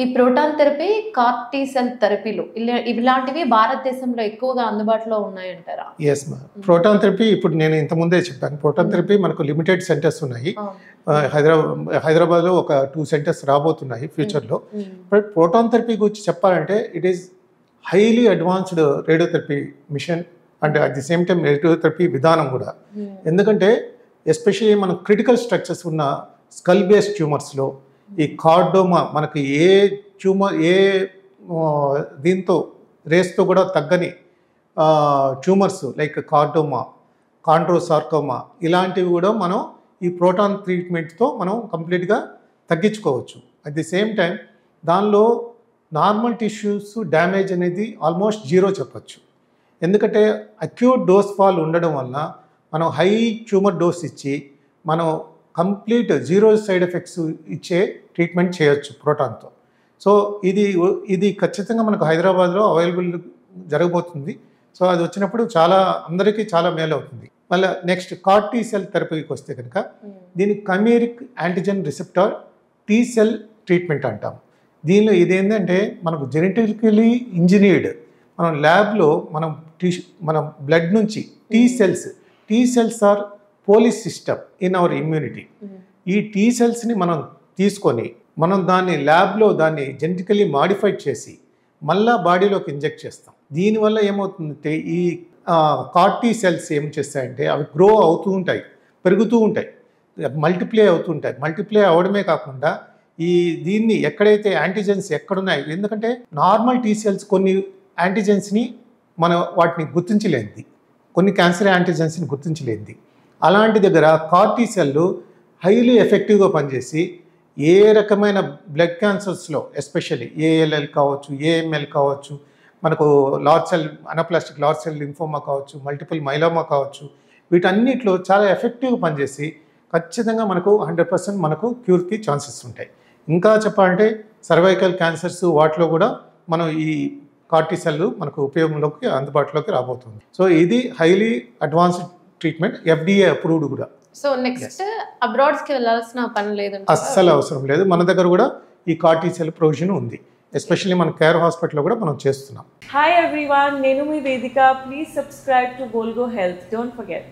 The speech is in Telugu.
ఈ proton therapy, CAR T cell థెరపీలు ఇలాంటివి భారతదేశంలో ఎక్కువగా అందుబాటులో ఉన్నాయంటారా? ఎస్ మా ప్రోటాన్ థెరపీ ఇప్పుడు నేను ఇంతకుముందే చెప్పాను. ప్రోటాన్ థెరపీ మనకు లిమిటెడ్ సెంటర్స్ ఉన్నాయి. హైదరాబాద్లో ఒక 2 సెంటర్స్ రాబోతున్నాయి ఫ్యూచర్లో. బట్ ప్రోటాన్ థెరపీ గురించి చెప్పాలంటే it is highly advanced radiotherapy machine and at the same time radiotherapy విధానం కూడా. ఎందుకంటే ఎస్పెషల్లీ మన క్రిటికల్ స్ట్రక్చర్స్ ఉన్న స్కల్ బేస్డ్ ట్యూమర్స్లో ఈ కార్డోమా మనకి ఏ దీంతో రేస్తో కూడా తగ్గని ట్యూమర్స్ లైక్ కార్డోమా, కాండ్రోసార్కోమా ఇలాంటివి కూడా మనం ఈ ప్రోటాన్ ట్రీట్మెంట్తో మనం కంప్లీట్గా తగ్గించుకోవచ్చు. అట్ ది సేమ్ టైం దానిలో నార్మల్ టిష్యూస్ డ్యామేజ్ అనేది ఆల్మోస్ట్ 0 చెప్పచ్చు. ఎందుకంటే అక్యూట్ డోస్ ఫాల్ ఉండడం వల్ల మనం హై ట్యూమర్ డోస్ ఇచ్చి మనం కంప్లీట్ 0 సైడ్ ఎఫెక్ట్స్ ఇచ్చే ట్రీట్మెంట్ చేయొచ్చు ప్రోటాన్తో. సో ఇది ఖచ్చితంగా మనకు హైదరాబాద్లో అవైలబుల్ జరగబోతుంది. సో అది వచ్చినప్పుడు అందరికీ చాలా మేలు అవుతుంది. మళ్ళీ నెక్స్ట్ కార్ టీ సెల్ థెరపీకి వస్తే కనుక దీన్ని chimeric antigen receptor T cell treatment అంటాం. దీనిలో ఇదేంటంటే మనకు జెనెటికలీ ఇంజనీర్డ్ మనం ల్యాబ్లో మన బ్లడ్ నుంచి T cells are police system in our immunity. ఈ టీ సెల్స్ని మనం తీసుకొని మనం దాన్ని ల్యాబ్లో దాన్ని జెనెటికలీ మాడిఫైడ్ చేసి మళ్ళా బాడీలోకి ఇంజెక్ట్ చేస్తాం. దీనివల్ల ఏమవుతుందంటే ఈ కార్ టీ సెల్స్ ఏం చేస్తాయంటే అవి గ్రో అవుతూ ఉంటాయి, పెరుగుతూ ఉంటాయి, మల్టిప్లై అవుతుంటాయి. మల్టిప్లై అవడమే కాకుండా దీన్ని ఎక్కడైతే యాంటీజెన్స్ ఎక్కడున్నాయి, ఎందుకంటే నార్మల్ టీ సెల్స్ కొన్ని యాంటీజెన్స్ని వాటిని గుర్తించలేనిది, కొన్ని క్యాన్సర్ యాంటీజెన్స్ని గుర్తించలేనిది. అలాంటి దగ్గర కార్ టీ సెల్లు హైలీ ఎఫెక్టివ్గా పనిచేసి ఏ రకమైన బ్లడ్ క్యాన్సర్స్లో ఎస్పెషల్లీ ఏఎల్ఎల్ కావచ్చు, ఏఎంఎల్ కావచ్చు, మనకు అనప్లాస్టిక్ లార్జ్ సెల్ లింఫోమా కావచ్చు, మల్టిపుల్ మైలోమా కావచ్చు, వీటన్నిటిలో చాలా ఎఫెక్టివ్గా పనిచేసి ఖచ్చితంగా మనకు 100% మనకు క్యూర్కి ఛాన్సెస్ ఉంటాయి. ఇంకా చెప్పాలంటే సర్వైకల్ క్యాన్సర్స్ వాటిలో కూడా మనం ఈ కార్ టీ సెల్ మనకు అందుబాటులోకి రాబోతుంది. సో ఇది highly advanced treatment, FDA approved కూడా. సో నెక్స్ట్ అబ్రాడ్స్కి వెళ్ళాల్సిన పని లేదు, అస్సలు అవసరం లేదు. మన దగ్గర కూడా ఈ కార్ టీ సెల్ ప్రొవిజన్ ఉంది. ఎస్పెషల్లీ మన కేర్ హాస్పిటల్లో కూడా మనం చేస్తున్నాం. హాయ్ ఎవ్రీవన్, నేను మీ Vedika. Please subscribe to Golgo Health. Don't forget.